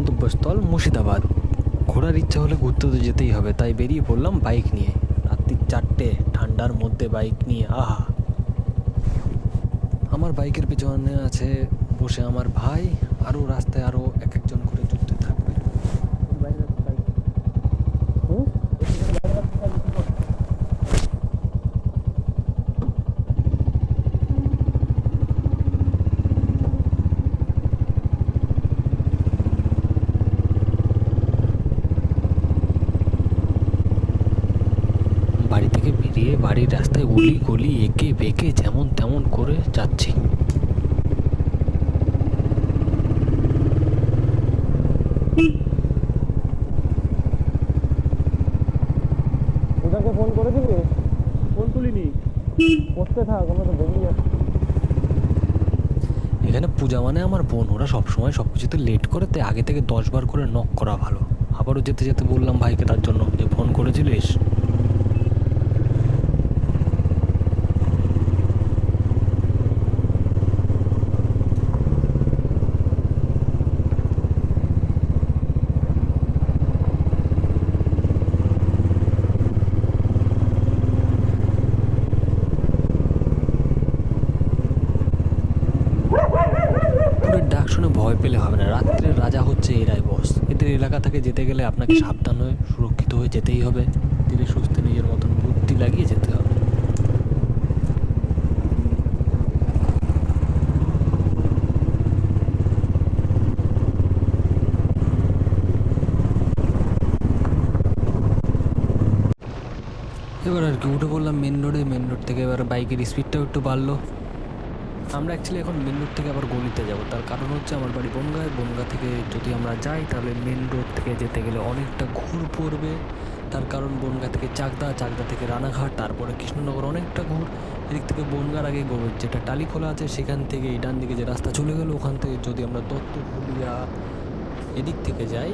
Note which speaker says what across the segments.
Speaker 1: গন্তব্যস্থল মুর্শিদাবাদ। ঘোরার ইচ্ছা হলে ঘুরতে তো যেতেই হবে, তাই বেরিয়ে পড়লাম বাইক নিয়ে। রাত্রি 4টে, ঠান্ডার মধ্যে বাইক নিয়ে, আহা! আমার বাইকের পেছনে আছে বসে আমার ভাই, আরও রাস্তায় আরও এক একজন করে যুক্ত থাকবে। বাড়ি থেকে বেরিয়ে বাড়ির রাস্তায় গলি গলি এঁকে বেঁকে যেমন তেমন করে যাচ্ছি।
Speaker 2: ফোন করেছিলি? ফোন তুলিনি, করতে থাক, আমরা তো বেরিয়ে যাচ্ছি।
Speaker 1: এখানে পূজা মানে আমার বোন, ওরা সবসময় সব কিছুতে লেট করে, তাই আগে থেকে 10 বার করে নক করা ভালো। আবারও যেতে যেতে বললাম ভাইকে তার জন্য যে ফোন করেছিলিস। ডাক শুনে ভয় পেলে হবে না, রাত্রের রাজা হচ্ছে এরাই বস। এদের এলাকা থেকে যেতে গেলে আপনাকে সাবধান হয়ে সুরক্ষিত হয়ে যেতেই হবে, ধীরে সুস্থে নিজের মতন বুদ্ধি লাগিয়ে যেতে হবে। এবার আর কি উঠে পড়লাম মেন রোডে। মেন রোড থেকে এবার বাইকের স্পিডটাও একটু বাড়লো। আমরা অ্যাকচুয়ালি এখন মেন রোড থেকে আবার গলিতে যাব, তার কারণ হচ্ছে আমার বাড়ি বনগাঁয়। বনগাঁ থেকে যদি আমরা যাই তাহলে মেন রোড থেকে যেতে গেলে অনেকটা ঘুর পড়বে, তার কারণ বনগাঁ থেকে চাকদা, চাকদা থেকে রানাঘাট, তারপরে কৃষ্ণনগর, অনেকটা ঘুর। এদিক থেকে বনগাঁর আগে যেটা টালিখোলা আছে সেখান থেকে এই ডান দিকে যে রাস্তা চলে গেল, ওখান থেকে যদি আমরা দত্তপুলিয়া এদিক থেকে যাই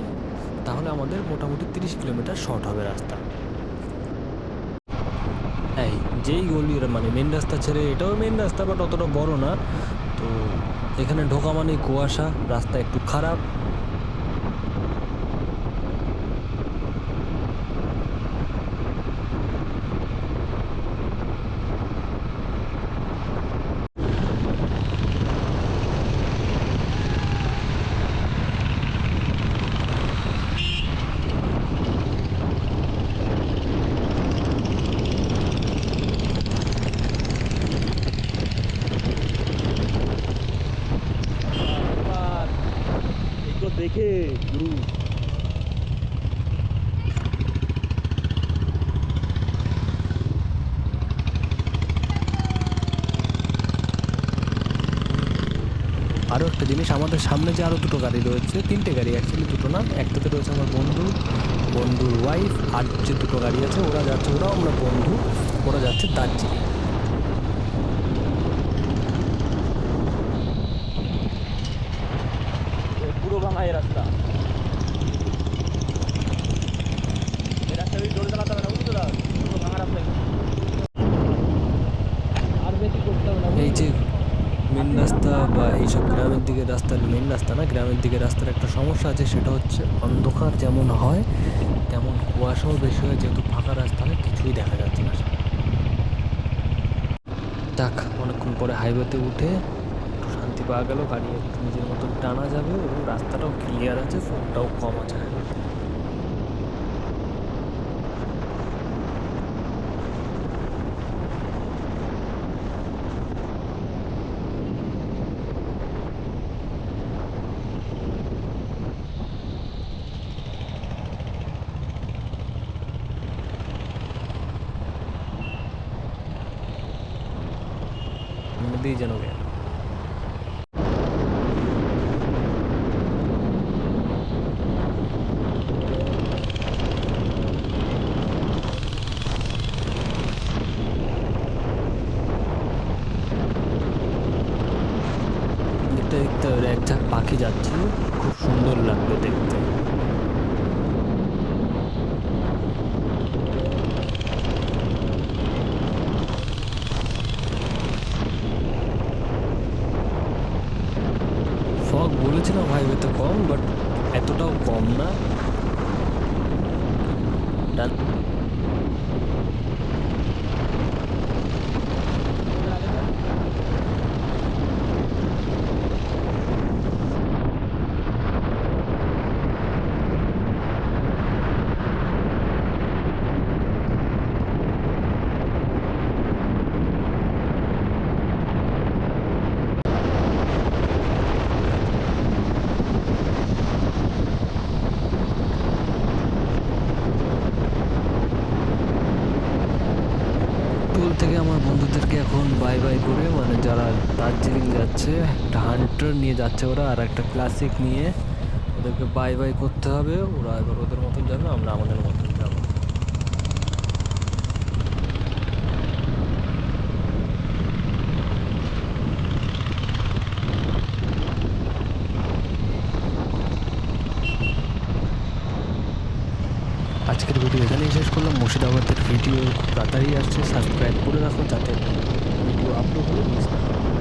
Speaker 1: তাহলে আমাদের মোটামুটি 30 কিলোমিটার শর্ট হবে রাস্তা। এই যেই গলির মানে মেন রাস্তা ছেড়ে, এটাও মেন রাস্তা বাট অতটা বড় না, তো এখানে ঢোকা মানে কুয়াশা, রাস্তা একটু খারাপ।
Speaker 2: দেখে গুরু
Speaker 1: আরও একটা জিনিস, আমাদের সামনে যে আরও দুটো গাড়ি রয়েছে, 3টে গাড়ি অ্যাকচুয়ালি, দুটো না, একটাতে রয়েছে আমার বন্ধুর ওয়াইফ, আর যে দুটো গাড়ি আছে ওরা যাচ্ছে, ওরাও আমরা বন্ধু, ওরা যাচ্ছে দার্জিলিং।
Speaker 2: পুরো ভাঙা এই রাস্তা, এই রাস্তা জোরে চালাতে হবে না, বুঝতে দাও, পুরো ভাঙা রাস্তা, আর বেশি করতে হবে না।
Speaker 1: এই যে মেন রাস্তা বা এইসব গ্রামের দিকে রাস্তার, মেন রাস্তা না, গ্রামের দিকে রাস্তার একটা সমস্যা আছে, সেটা হচ্ছে অন্ধকার যেমন হয় তেমন কুয়াশাও বেশি হয়, যেহেতু ফাঁকা রাস্তা হয় কিছুই দেখা যাচ্ছে না। যাক, অনেকক্ষণ পরে হাইওয়েতে উঠে একটু শান্তি পাওয়া গেল, গাড়ি একটু নিজের মতন টানা যাবে এবং রাস্তাটাও ক্লিয়ার আছে, ফোনটাও কম আছে। মধ্যেই যেন গেল। দেখতে দেখতে এক ঝাঁক পাখি যাচ্ছিল, খুব সুন্দর লাগলো দেখতে। ফগ বলেছিলাম হাইওয়েতে কম, বাট এতটাও কম না। ডান- টুল থেকে আমার বন্ধুদেরকে এখন বাই বাই করে, মানে যারা দার্জিলিং যাচ্ছে, একটা হান্টার নিয়ে যাচ্ছে ওরা, আর একটা ক্লাসিক নিয়ে ওদেরকে বাই বাই করতে হবে। ওরা এবার ওদের মতন যাবে, আমরা আমাদের মতন যাবো। আজকের ভিডিও এখানেই শেষ করলাম। মুর্শিদাবাদের ভিডিও খুব তাড়াতাড়ি আসছে, সাবস্ক্রাইব করে রাখো যাতে ভিডিও আপলোড হলে মিস না হয়।